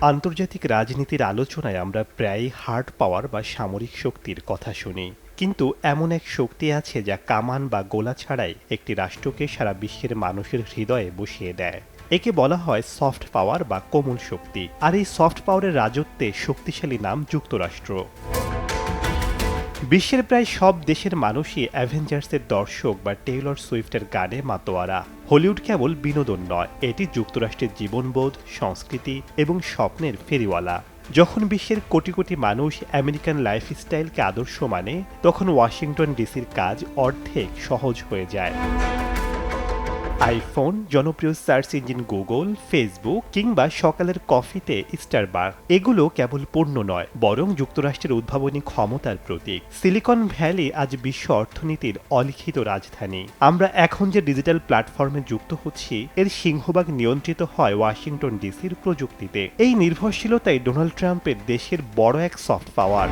আন্তর্জাতিক রাজনীতির আলোচনায় আমরা প্রায়ই হার্ড পাওয়ার বা সামরিক শক্তির কথা শুনি, কিন্তু এমন এক শক্তি আছে যা কামান বা গোলা ছাড়াই একটি রাষ্ট্রকে সারা বিশ্বের মানুষের হৃদয়ে বসিয়ে দেয়। একে বলা হয় সফট পাওয়ার বা কোমল শক্তি। আর এই সফট পাওয়ারের রাজত্বে শক্তিশালী নাম যুক্তরাষ্ট্র। বিশ্বের প্রায় সব দেশের মানুষই অ্যাভেঞ্জার্সের দর্শক বা টেইলর সুইফটের গানে মাতোয়ারা। হলিউড কেবল বিনোদন নয়, এটি যুক্তরাষ্ট্রের জীবনবোধ, সংস্কৃতি এবং স্বপ্নের ফেরিওয়ালা। যখন বিশ্বের কোটি কোটি মানুষ আমেরিকান লাইফস্টাইলকে আদর্শ মানে, তখন ওয়াশিংটন ডিসির কাজ অর্ধেক সহজ হয়ে যায়। আইফোন, জনপ্রিয় সার্চ ইঞ্জিন গুগল, ফেসবুক কিংবা সকালের কফিতে স্টারবাকস, এগুলো কেবল পণ্য নয়, বরং যুক্তরাষ্ট্রের উদ্ভাবনী ক্ষমতার প্রতীক। সিলিকন ভ্যালি আজ বিশ্ব অর্থনীতির অলিখিত রাজধানী। আমরা এখন যে ডিজিটাল প্ল্যাটফর্মে যুক্ত হচ্ছি, এর সিংহভাগ নিয়ন্ত্রিত হয় ওয়াশিংটন ডিসির প্রযুক্তিতে। এই নির্ভরশীলতাই ডোনাল্ড ট্রাম্পের দেশের বড় এক সফট পাওয়ার।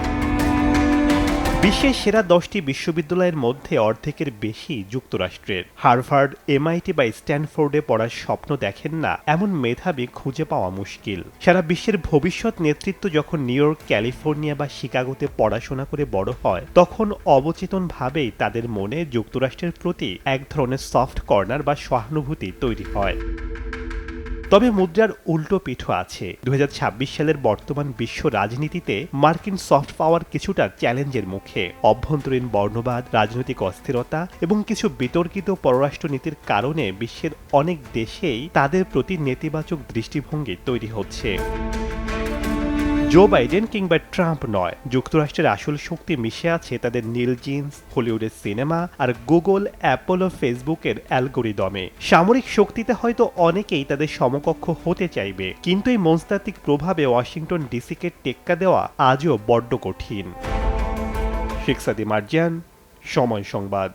বিশ্বের সেরা 10টি বিশ্ববিদ্যালয়ের মধ্যে অর্ধেকের বেশি যুক্তরাষ্ট্রের। হার্ভার্ড, এমআইটি বা স্ট্যানফোর্ডে পড়ার স্বপ্ন দেখেন না এমন মেধাবী খুঁজে পাওয়া মুশকিল। সারা বিশ্বের ভবিষ্যৎ নেতৃত্ব যখন নিউ ইয়র্ক, ক্যালিফোর্নিয়া বা শিকাগোতে পড়াশোনা করে বড় হয়, তখন অবচেতনভাবেই তাদের মনে যুক্তরাষ্ট্রের প্রতি এক ধরনের সফট কর্নার বা সহানুভূতি তৈরি হয়। তবে মুদ্রার উল্টো পিঠও আছে। 2026 সালের বর্তমান বিশ্ব রাজনীতিতে মার্কিন সফট পাওয়ার কিছুটা চ্যালেঞ্জের মুখে। অভ্যন্তরীণ বর্ণবাদ, রাজনৈতিক অস্থিরতা এবং কিছু বিতর্কিত পররাষ্ট্রনীতির কারণে বিশ্বের অনেক দেশেই তাদের প্রতি নেতিবাচক দৃষ্টিভঙ্গি তৈরি হচ্ছে। জো বাইডেন কিংবা ট্রাম্প নয়, যুক্তরাষ্ট্রের আসল শক্তি মিশে আছে তাদের নীল জিন্স, হলিউডের সিনেমা আর গুগল, অ্যাপল ও ফেসবুকের অ্যালগোরিদমে। সামরিক শক্তিতে হয়তো অনেকেই তাদের সমকক্ষ হতে চাইবে, কিন্তু এই মনস্তাত্ত্বিক প্রভাবে ওয়াশিংটন ডিসিকে টেক্কা দেওয়া আজও বড্ড কঠিন। শেখ সাদি মার্জান, সময় সংবাদ।